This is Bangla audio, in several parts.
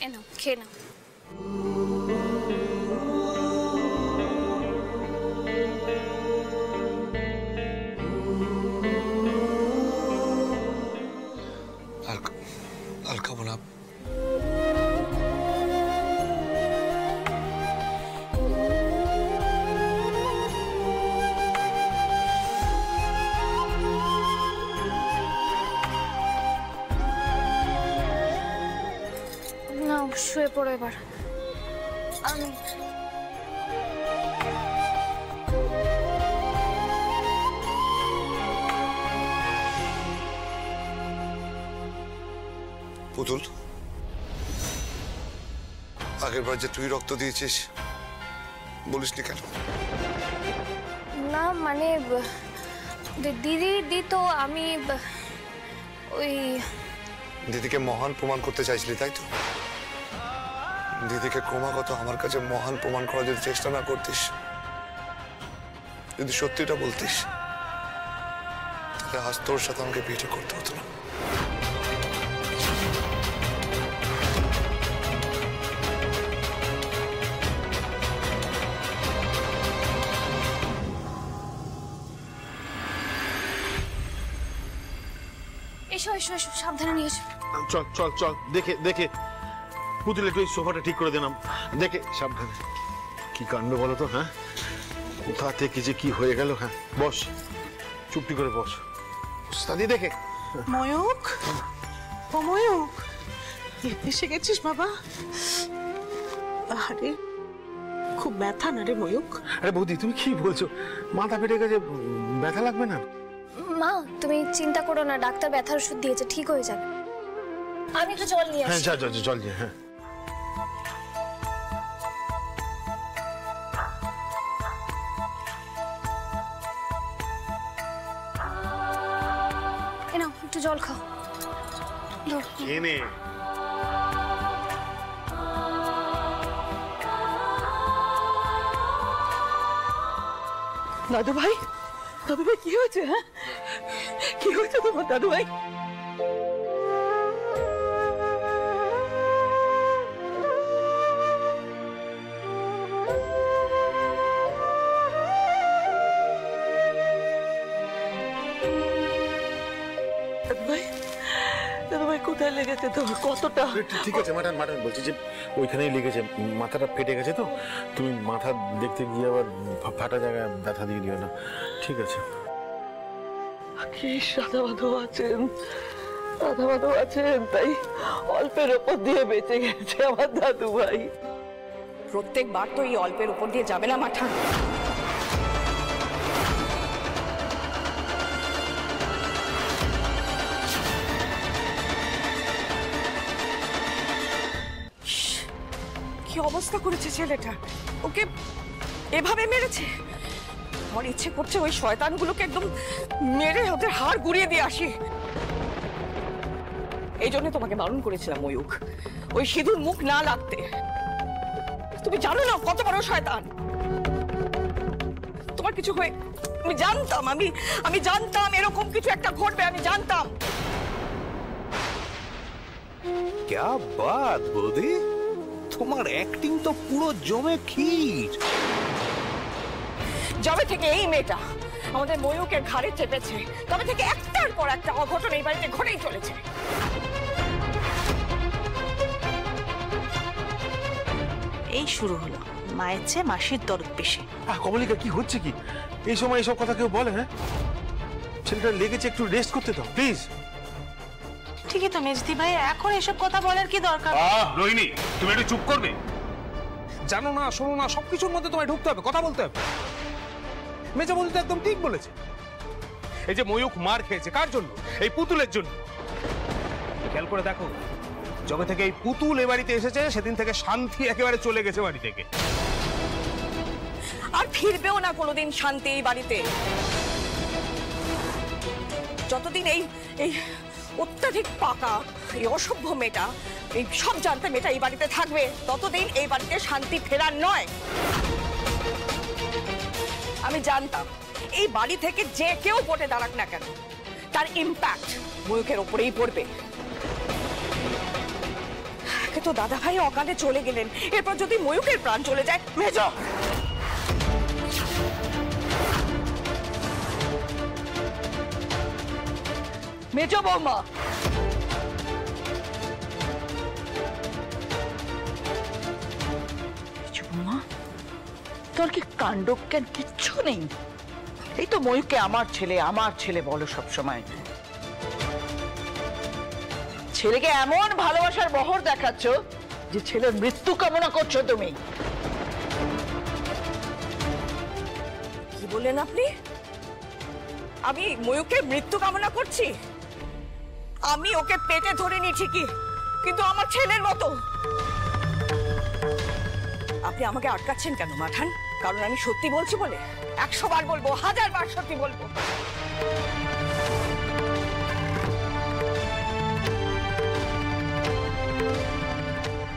এ নাও খেয়ে নাও। আর খাবো না। শুয়ে পড়ো এবার। আমি পুতুল, আগের বার যে তুই রক্ত দিয়েছিস বলিসনি কেন? না মানে দিদি তো আমি ওই দিদিকে মহান প্রমাণ করতে চাইছিলি তাই তো? দিদিকে ক্রমাগত আমার কাছে মহান প্রমাণ করার যদি চেষ্টা না করতিস, যদি সত্যিটা বলতিস, তাহলে আজ তোর সাথে আমাকে বিয়েটা করতে হতো না। এসো এসো এসো, সাবধানে নিয়ে এসো। চল চল চল, দেখে দেখে পুতুল একটু সোফাটা ঠিক করে দিলাম, দেখে সাবধানে। কি কাণ্ড বলো তো, হ্যাঁ কোথা থেকে যে কি হয়ে গেল। হ্যাঁ বস, চুপটি করে বস, ওস্তাদি দেখে। ময়ূক, ও ময়ূক, এসে গেছিস বাবা? আরে খুব ব্যথা না রে ময়ূক? আরে বৌদি তুমি কি বলছো, মাথা ফেটে গেছে, ব্যথা লাগবে না? মা তুমি চিন্তা করো না, ডাক্তার ব্যথার ওষুধ দিয়েছে, ঠিক হয়ে যাবে। আমি একটু জল নিয়ে আসি। হ্যাঁ যা যা, জল দিয়ে। হ্যাঁ এ নাও একটু জল খাও। এনে দাদু ভাই, দাদু ভাই কি হয়েছে? হ্যাঁ কি হয়েছে তোমার দাদু ভাই? কোথায় লেগেছে তোর? কতটা? ঠিক আছে ম্যাডাম, ম্যাডাম বলছি যে ওইখানেই লেগেছে, মাথাটা ফেটে গেছে তো, তুমি মাথা দেখতে গিয়ে আবার ফাটা জায়গায় ব্যথা দিয়ে দিও না, ঠিক আছে? কি সাধাবাধব আছেন, সাধাবাধব আছেন, তাই অল্পের ওপর দিয়ে বেঁচে গেছে আমার দাদু ভাই। প্রত্যেকবার তো এই অল্পের উপর দিয়ে যাবে না মাঠা। কি অবস্থা করেছে ছেলেটা, ওকে এভাবে মেরেছে। আমার ইচ্ছে করছে ওই শয়তানগুলোকে একদম মেরে ওদের হাড় গুড়িয়ে দিয়ে আসি। এই জন্য তোমাকে বারণ করেছিলাম ময়ূক, ওই সিঁদুর মুখ না লাগতে। তুমি জানো না কত বড় শয়তান। তোমার কিছু হয়ে আমি জানতাম, আমি জানতাম এরকম কিছু একটা ঘটবে, আমি জানতাম। क्या बात বৌদি, তোমার অ্যাক্টিং তো পুরো জমে ক্ষীর। যবে থেকে এই মেয়েটা আমাদের ময়ূকের ঘাড়ে চেপেছে, তবে থেকে একটার পর একটা অঘটন এই বাড়িতে ঘটেই চলেছে। এই শুরু হলো মায়ের চেয়ে মাসির দরদ বেশি। কমলিকা কি হচ্ছে কি? এই সময় এইসব কথা কেউ বলে? হ্যাঁ ছেলেটা লেগেছে, একটু রেস্ট করতে দাও প্লিজ। ঠিকই তো মেজদি ভাই, এখন এসব কথা বলার কি দরকার? রোহিণী তুমি একটু চুপ করবে? জানো না শোনো না, সবকিছুর মধ্যে তোমায় ঢুকতে হবে, কথা বলতে হবে। মেজা বলতে একদম ঠিক বলেছে। এই যে ময়ূক মার খেয়েছে কার জন্য? এই পুতুলের জন্য। খেয়াল করে দেখো, যবে থেকে এই পুতুল এ বাড়িতে এসেছে সেদিন থেকে শান্তি একেবারে চলে গেছে বাড়ি থেকে। আর ফিরবেও না কোনোদিন শান্তি এই বাড়িতে। যতদিন এই অত্যাধিক পাকা এই অসভ্য মেয়েটা, এই সব জানতে মেয়েটা এই বাড়িতে থাকবে, ততদিন এই বাড়িতে শান্তি ফেরার নয়। আমি জানতাম এই বাড়ি থেকে যে কেউ পড়ে দাঁড়াক না কেন, তার ইম্প্যাক্ট ময়ূকের ওপরেই পড়বে। একে তো দাদা ভাই অকালে চলে গেলেন, এরপর যদি ময়ূকের প্রাণ চলে যায়। মেজো, মেজো বৌমা, বৌমা, তোর কি কাণ্ডজ্ঞান কিচ্ছু নেই? এই তো ময়ূরকে আমার ছেলে বলো সব সময়। ছেলেকে এমন ভালোবাসার বহর দেখাচ্ছ যে ছেলের মৃত্যু কামনা করছো তুমি। কি বললেন আপনি? আমি ময়ূকের মৃত্যু কামনা করছি? আমি ওকে পেটে ধরিনি ঠিকই, কিন্তু আমার ছেলের মতো। আপনি আমাকে আটকাচ্ছেন কেন মাঠান? কারণ আমি সত্যি বলছি বলে? 100 বার বলবো, 1000 বার সত্যি বলবো।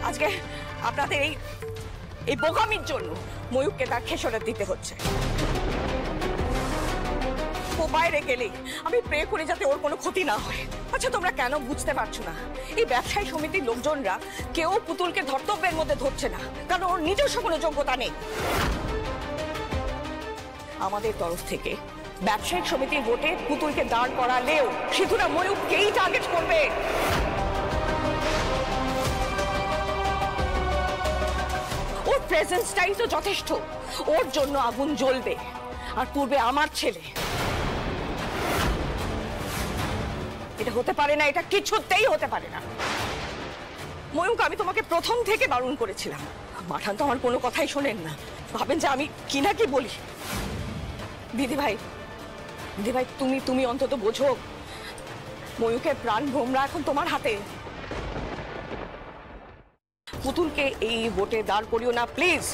আজকে আপনাদের এই বোকামির জন্য ময়ূককে তার খেসারত দিতে হচ্ছে। ও বাইরে গেলে আমি প্রে করি যাতে ওর কোনো ক্ষতি না হয়। আচ্ছা, তোমরা কেন বুঝতে পারছো না? এই ব্যবসায়ী সমিতির লোকজনরা কেউ পুতুলকে ধর্তব্যের মধ্যে ধরছে না, কারণ ওর নিজস্ব কোনো যোগ্যতা নেই। আমাদের তরফ থেকে ব্যবসায়িক সমিতির ভোটে পুতুলকে দাঁড় করালেও সিধুরা ময়ূককেই টার্গেট করবে। ওর প্রেজেন্সটাই তো যথেষ্ট। ওর জন্য আগুন জ্বলবে, আর পূর্বে আমার ছেলে। এটা হতে পারে না, এটা কিছুতেই হতে পারে না। ময়ূক, আমি তোমাকে প্রথম থেকে বারণ করেছিলাম। মাঠান তো আমার কোনো কথাই শোনেন না, ভাবেন যে আমি কি না কি বলি। দিদি ভাই, তুমি অন্তত বোঝো, ময়ূকের প্রাণ ভোমরা এখন তোমার হাতে। পুতুলকে এই ভোটে দাঁড় করিও না প্লিজ।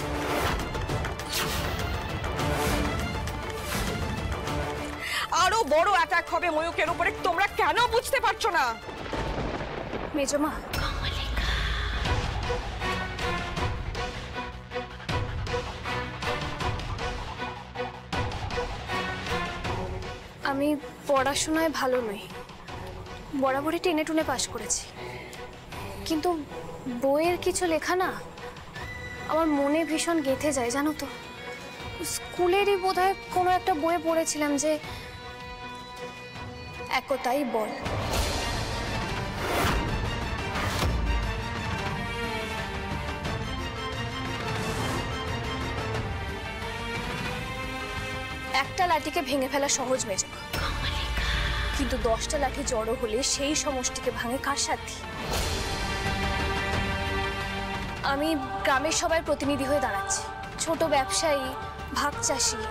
আরো বড় অ্যাটাক হবে ময়ূকের উপরে, তোমরা কেন বুঝতে পারছো না? মেজমা, আমি পড়াশোনায় ভালো নই, বরাবরই টেনে টুনে পাশ করেছি, কিন্তু বইয়ের কিছু লেখা না আমার মনে ভীষণ গেঁথে যায় জানো তো। স্কুলেরই বোধহয় কোনো একটা বইয়ে পড়েছিলাম যে একতাই বল। একটা লাঠিকে ভেঙে ফেলা সহজ মেজমা, কিন্তু 10টা লাঠি জড়ো হলে সেই সমষ্টিকে ভাঙে কার সাথে? আমি গ্রামের সবাই প্রতিনিধি হয়ে দাঁড়াচ্ছি, ছোট ব্যবসায়ী, ভাগ চাষি,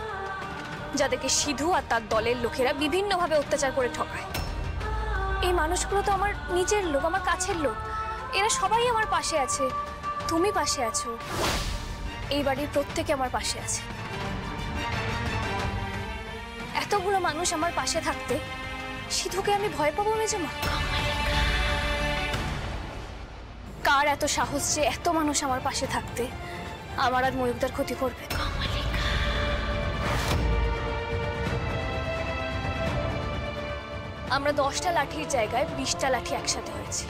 যাদেরকে সিধু আর তার দলের লোকেরা বিভিন্নভাবে অত্যাচার করে ঠকায়। এই মানুষগুলো তো আমার নিজের লোক, আমার কাছের লোক, এরা সবাই আমার পাশে আছে। তুমি পাশে আছো, এই বাড়ির প্রত্যেকে আমার পাশে আছে। এতগুলো মানুষ আমার পাশে থাকতে সিধুকে আমি ভয় পাবো মেজমা? কার এত সাহস যে এত মানুষ আমার পাশে থাকতে আমার আর ময়ূকদার ক্ষতি করবে? আমরা 10টা লাঠির জায়গায় 20টা লাঠি একসাথে হয়েছি।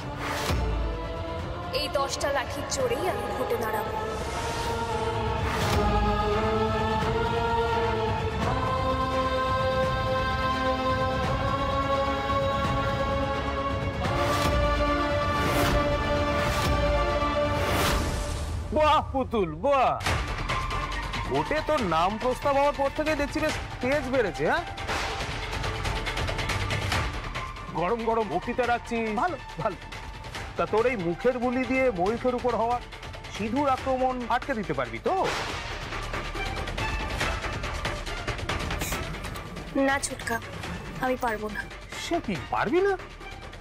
এই 10টা লাঠির জোরেই আমি ভোটে দাঁড়াবো। বাহ পুতুল, বাহ! ভোটে তোর নাম প্রস্তাব হওয়ার পর থেকে দেখছি বেশ তেজ বেড়েছে। হ্যাঁ, গরম গরম বক্তৃতা রাখছিস, ভালো ভালো। তা তোর এই মুখের বুলি দিয়ে ময়ূখের উপর হওয়া সিধুর আক্রমণ আটকে দিতে পারবি তো? না ছুটকা, আমি পারবো না। সে কি, পারবি না?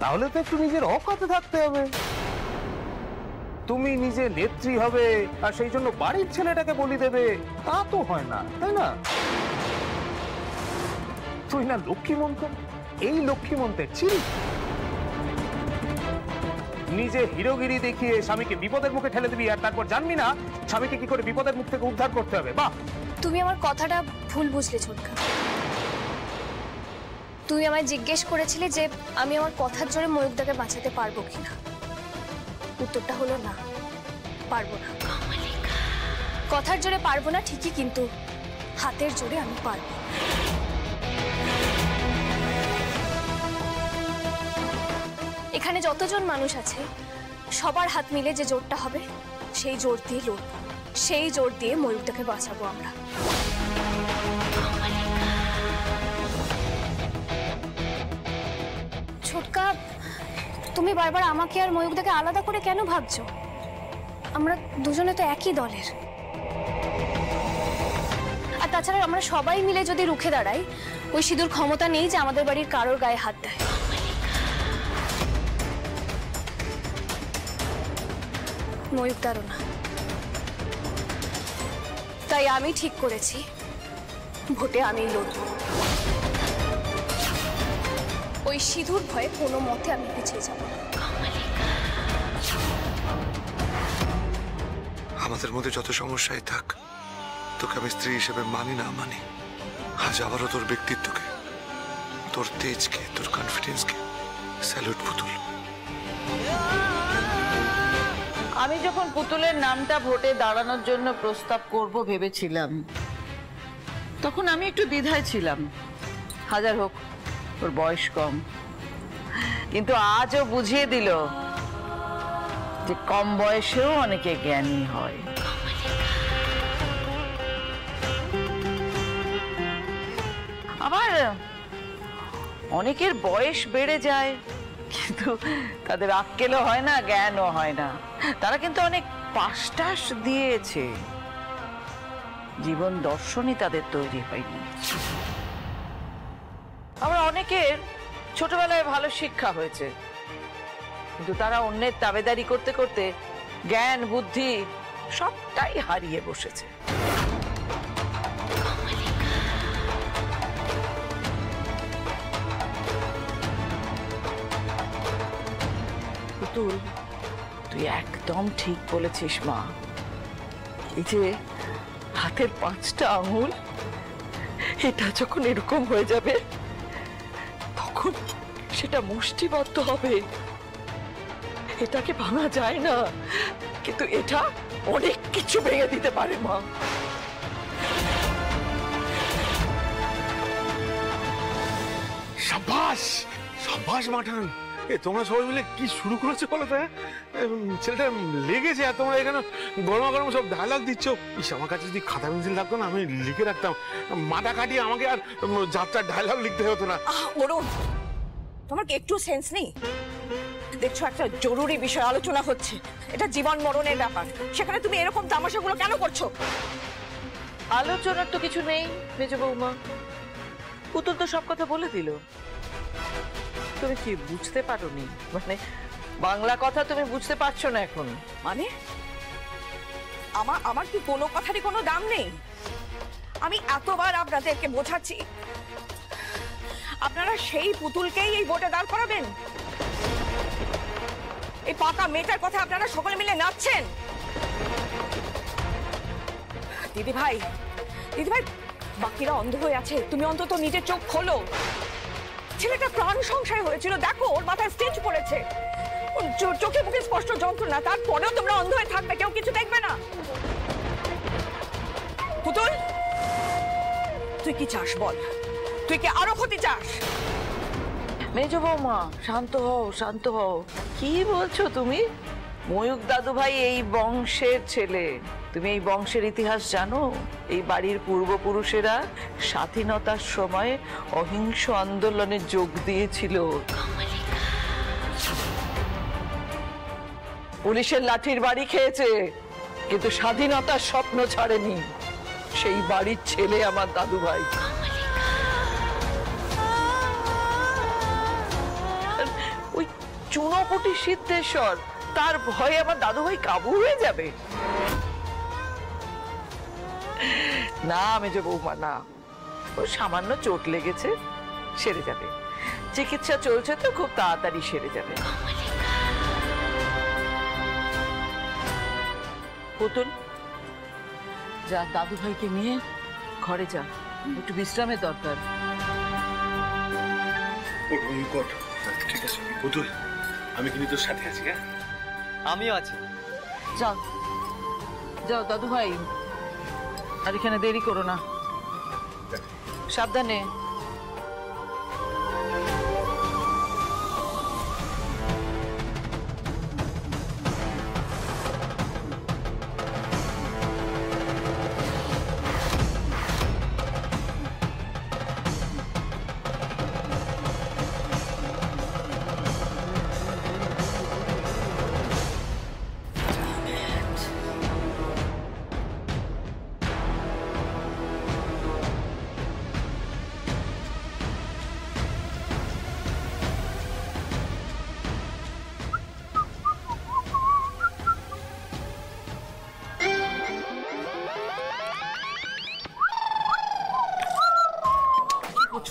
তাহলে তো একটু নিজের অকাতে থাকতে হবে। তুমি নিজে নেত্রী হবে আর সেই জন্য বাড়ির ছেলেটাকে বলি দেবে, তা তো হয় না, তাই না? তুই না লক্ষ্মীমন্ত, এই লক্ষ্মীমন্তের চিল। নিজে হিরোগিরি দেখিয়ে স্বামীকে বিপদের মুখে ঠেলে দিবি, আর তারপর জানবি না স্বামীকে কি করে বিপদের মুখ থেকে উদ্ধার করতে হবে। বাহ! তুমি আমার কথাটা ভুল বুঝলে ছুটকা। তুমি আমায় জিজ্ঞেস করেছিলে যে আমি আমার কথার জোরে ময়ূকদাকে বাঁচাতে পারবো কিনা। উত্তরটা হলো না, পারবো না। কথার জোরে পারবো না ঠিকই, কিন্তু হাতের জোরে আমি পারবো। এখানে যতজন মানুষ আছে সবার হাত মিলে যে জোরটা হবে সেই জোর দিয়ে লড়বো, সেই জোর দিয়ে ময়ূরটাকে বাঁচাবো আমরা। ছোটকা, তুমি বারবার আমাকে আর ময়ূরটাকে আলাদা করে কেন ভাবছো? আমরা দুজনে তো একই দলের। আর তাছাড়া আমরা সবাই মিলে যদি রুখে দাঁড়াই, ওই সিঁদুর ক্ষমতা নেই যে আমাদের বাড়ির কারোর গায়ে হাত দেয়। ময়ূরটারও না। তাই আমি ঠিক করেছি ভোটে আমি লড়ব। ওই সিঁদুর ভয়ে কোনো মতে আমি পিছিয়ে যাব না। আমাদের মধ্যে যত সমস্যাই থাক, তোকে আমি স্ত্রী হিসেবে মানি না মানি, আজ আবারও তোর ব্যক্তিত্বকে, তোর তেজকে, তোর কনফিডেন্সকে স্যালুট পুতুল। আমি যখন পুতুলের নামটা ভোটে দাঁড়ানোর জন্য প্রস্তাব করব ভেবেছিলাম, তখন আমি একটু দ্বিধায় ছিলাম। হাজার হোক ওর বয়স কম, কিন্তু আজও বুঝিয়ে দিল যে কম বয়সেও অনেকে জ্ঞানী হয়। আবার অনেকের বয়স বেড়ে যায়, কিন্তু তাদের আক্কেলও হয় না, জ্ঞানও হয় না। তারা কিন্তু অনেক পাশটাশ দিয়েছে, জীবন দর্শনই তাদের তৈরি হয়নি। আবার অনেকের ছোটবেলায় ভালো শিক্ষা হয়েছে, কিন্তু তারা অন্যের তাবেদারি করতে করতে জ্ঞান বুদ্ধি সবটাই হারিয়ে বসেছে। পুতুল, তুই একদম ঠিক বলেছিস মা। এই যে হাতের 5টা আঙুল, এটা যখন এরকম হয়ে যাবে তখন সেটা মুষ্টিবদ্ধ হবে। এটাকে ভাঙা যায় না, কিন্তু এটা অনেক কিছু ভেঙে দিতে পারে মা। সাবাস সাবাস মাঠান, তোমরা সবাই মিলে কি শুরু করেছো বলো তো? ছেলেটা লেগেছে, আর তোমরা এখানে গরমা গরম সব ডায়লগ দিচ্ছ। ইস, আমার কাছে যদি খাতা পেন্সিল থাকতো না, আমি লিখে রাখতাম। মাথা কাটিয়ে আমাকে আর যাত্রার ডায়লগ লিখতে হতো না। অরুণ, তোমার কি একটু সেন্স নেই? দেখছো একটা জরুরি বিষয় আলোচনা হচ্ছে, এটা জীবন মরণের ব্যাপার, সেখানে তুমি এরকম তামাশাগুলো কেন করছো? আলোচনার তো কিছু নেই মেজ বৌমা, পুতুল তো সব কথা বলে দিল। তুমি কি বুঝতে পারোনি? মানে বাংলা কথা তুমি বুঝতে পারছো না এখন? মানে আমার কি কোনো কথারই কোনো দাম নেই? আমি এতবার আপনাদেরকে বোঝাচ্ছি, আপনারা সেই পুতুলকেই এই ভোটে দাঁড় করাবেন? এই পাকা মেয়েটার কথা আপনারা সকলে মিলে নাচছেন? দিদি ভাই, বাকিরা অন্ধ হয়ে আছে, তুমি অন্তত নিজের চোখ খোলো। ছেলেটা প্রাণ সংশয় হয়েছিল, দেখো ওর মাথায় স্টিচ পড়েছে, চোখে মুখে স্পষ্ট যন্ত্রণা, তারপরেও তোমরা অন্ধ হয়ে থাকবে, কেউ কিছু দেখবে না? পুতুল, তুই কি চাস বল? তুই কি আরো ক্ষতি চাস? মেজ বৌমা, শান্ত হও, শান্ত হও। কি বলছো তুমি? ময়ূক দাদু ভাই এই বংশের ছেলে। তুমি এই বংশের ইতিহাস জানো? এই বাড়ির পূর্বপুরুষেরা স্বাধীনতার সময় অহিংস আন্দোলনে যোগ দিয়েছিল। পুলিশের লাঠির বাড়ি খেয়েছে, কিন্তু স্বাধীনতার স্বপ্ন ছাড়েনি। সেই বাড়ির ছেলে আমার দাদু ভাই। ওই চুনোপুটি সিদ্ধেশ্বর, তার ভয়ে আমার দাদু ভাই কাবু হয়ে যাবে? না মেজ বৌমা, না। ও সামান্য চোট লেগেছে, সেরে যাবে। চিকিৎসা চলছে তো, খুব তাড়াতাড়ি সেরে যাবে। পুতুল, যা দাদু ভাইকে নিয়ে ঘরে যা, একটু বিশ্রামের দরকার। ঠিক আছে পুতুল, আমি কিন্তু তোর সাথে আছি। হ্যাঁ, আমিও আছি। যাও যাও দাদু ভাই, আর এখানে দেরি করো না, সাবধানে।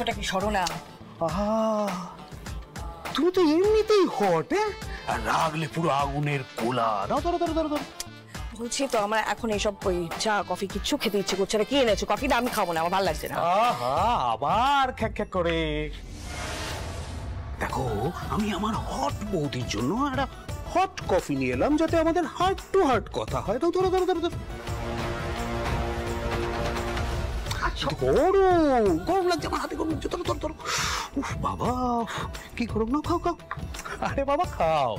ছোটা কি সরো না। তুমি তো এমনিতেই হট, আর রাগলে পুরো আগুনের কোলা। দাও ধরো ধরো ধরো ধরো। বলছি তো আমার এখন এইসব ওই চা কফি কিচ্ছু খেতে ইচ্ছে করছে না। কি এনেছো? কফিটা আমি খাবো না, আমার ভালো লাগছে না। আহা, আবার খ্যাক খ্যাক করে। দেখো, আমি আমার হট বৌদির জন্য একটা হট কফি নিয়ে এলাম, যাতে আমাদের হার্ট টু হার্ট কথা হয়। দাও ধরো ধরো ধরো ধরো। গরম লাগছে, আমার হাতে গরম লাগছে। ধরো ধরো ধরো। উফ বাবা, কি গরম না। খাও খাও। আরে বাবা খাও।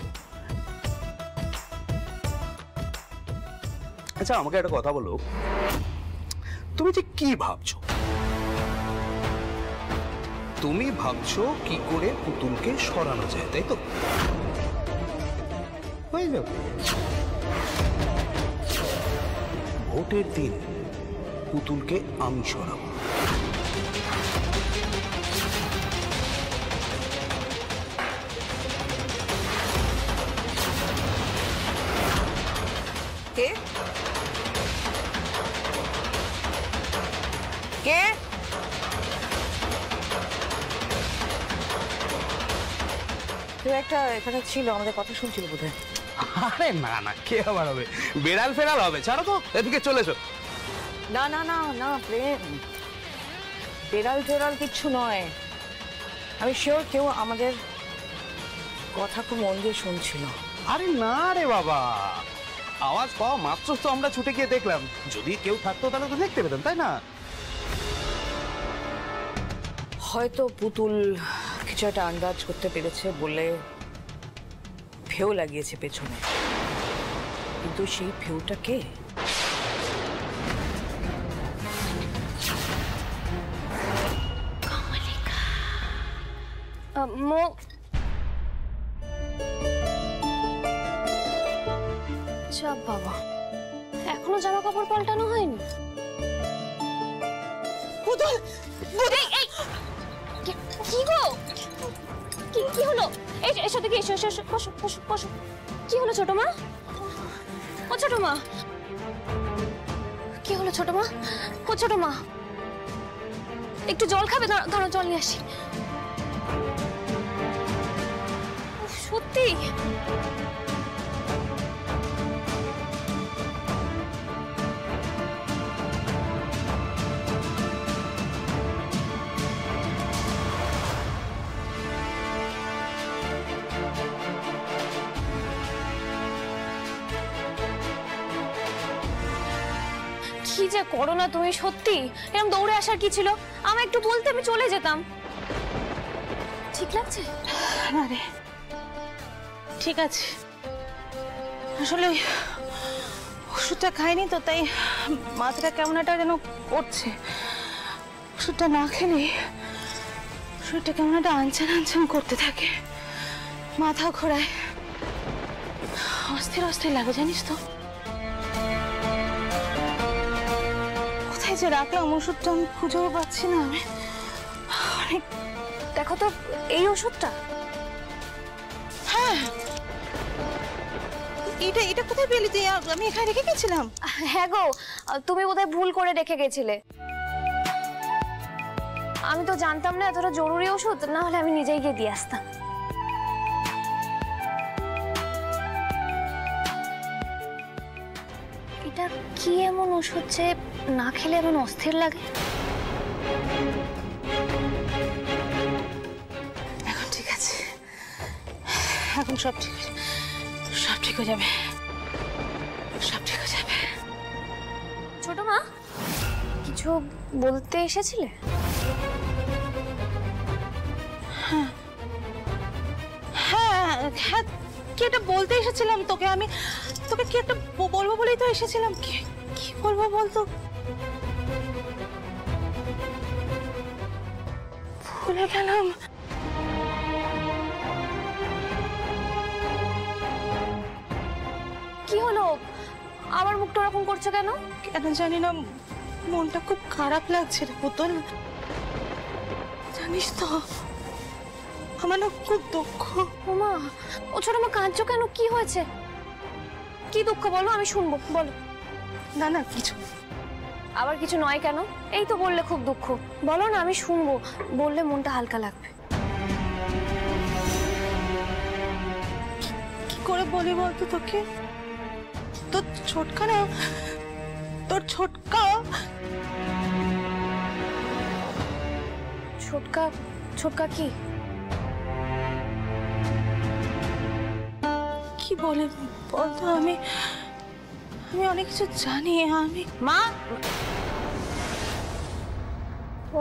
আচ্ছা, আমাকে একটা কথা বলো, তুমি যে কি ভাবছো? তুমি ভাবছো কি করে পুতুলকে সরানো যায়, তাই তো? হয়ে যাবে। ভোটের দিন পুতুলকে আমি সরাবো। কে কে? কেউ একটা এখানে ছিল, আমাদের কথা শুনছিল বোধহয়। আরে না না, কে আবার হবে? বেড়াল ফেরাল হবে। ছাড়ো তো, এদিকে চলে এসো। না না না না প্রেম, বেড়াল টেরাল কিচ্ছু নয়। আমি শিওর কেউ আমাদের কথা খুব মন দিয়ে শুনছিল। আরে না রে বাবা, আওয়াজ পাওয়া মাত্র তো আমরা ছুটে গিয়ে দেখলাম। যদি কেউ থাকতো তাহলে তো দেখতে পেতাম, তাই না? হয়তো পুতুল কিছু একটা আন্দাজ করতে পেরেছে বলে ফেউ লাগিয়েছে পেছনে, কিন্তু সেই ফেউটা কে? বাবা, এখনো জামা কাপড় পাল্টানো হয়নি? কি গো, কি হলো? এসো দেখি, এসো এসো, বসো বসো বসো। কি হলো ছোট মা? ও ছোট মা, কি হলো ছোট মা? ও ছোট মা, একটু জল খাবে? ধরো জল নিয়ে আসি। সত্যি কি যে করো না তুমি, সত্যি এরকম দৌড়ে আসার কি ছিল? আমায় একটু বলতে আমি চলে যেতাম। ঠিক লাগছে? না রে, ঠিক আছে। আসলে ওষুধটা খাইনি তো, তাই মাথাটা কেমন একটা যেন করছে। ওষুধটা না খেলে শরীরটা কেমন একটা আনচান আনচান করতে থাকে, মাথা ঘোরায়, অস্থির অস্থির লাগে, জানিস তো। কোথায় যে রাখলাম ওষুধটা আমি খুঁজেও পাচ্ছি না। আমি অনেক দেখো তো, এই ওষুধটা। হ্যাঁ, এটা কোথায় পেলি তুই? আমি এখানে রেখে গেছিলাম। হ্যাঁ গো, তুমি বোধহয় ভুল করে রেখে গেছিলে। আমি তো জানতাম না এতটা জরুরি ওষুধ, না হলে আমি নিজেই গিয়ে দিয়ে আসতাম। এটা কি এমন ওষুধ যে না খেলে এমন অস্থির লাগে? এখন ঠিক আছে, এখন সব ঠিক আছে, সব সব ঠিক হয়ে যাবে, সব ঠিক হয়ে যাবে। ছোট মা, কিছু বলতে এসেছিলে? হ্যাঁ হ্যাঁ, কি একটা বলতে এসেছিলাম তোকে। আমি তোকে কি একটা বলবো বলেই তো এসেছিলাম। কি বলবো বলতো, ভুলে গেলাম। কি হলো, আমার মুখটা ওরকম করছো কেন? কেন জানি না, মনটা খুব খারাপ লাগছে রে পুতুল। জানিস তো, আমার না খুব দুঃখ। ওমা, ও ছোট মা কাঁদছো কেন? কি হয়েছে? কি দুঃখ বলো, আমি শুনবো, বলো। না না কিছু, আবার কিছু নয় কেন? এই তো বললে খুব দুঃখ, বলো না, আমি শুনবো। বললে মনটা হালকা লাগবে। কি করে বলি বলতো তোকে? তোর ছোটকা না, তোর ছোটকা। ছোটকা? ছোটকা কি? কি বলে বলতো, আমি অনেক কিছু জানি। আমি মা, ও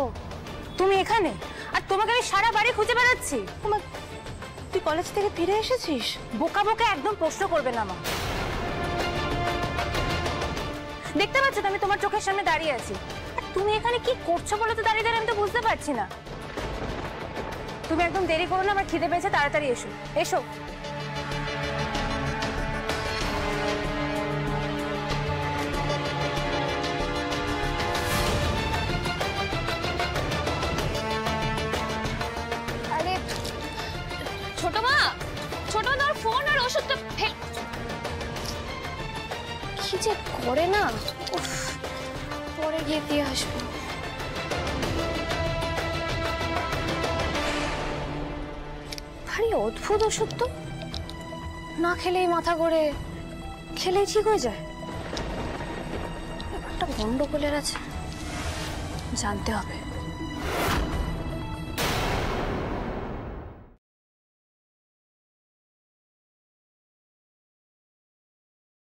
তুমি এখানে? আর তোমাকে আমি সারা বাড়ি খুঁজে বেড়াচ্ছি। আমার, তুই কলেজ থেকে ফিরে এসেছিস? বোকা বোকা একদম প্রশ্ন করবে না মা। দেখতে পাচ্ছ তো আমি তোমার চোখের সামনে দাঁড়িয়ে আছি। আর তুমি এখানে কি করছো বলো তো দাঁড়িয়ে দাঁড়িয়ে? আমি তো বুঝতে পারছি না। তুমি একদম দেরি করো না, আমার খিদে পেয়েছে, তাড়াতাড়ি এসো এসো। আরে ছোট মা, ছোট মা ওর ফোন আর ওষুধটা কি যে করে না। উফ, পরে গিয়ে দিয়ে আসবো। ভারী অদ্ভুত ওষুধ তো, না খেলেই মাথা ঘোরে, খেলেই ঠিক হয়ে যায়। একটা গন্ডগোলের আছে, জানতে হবে।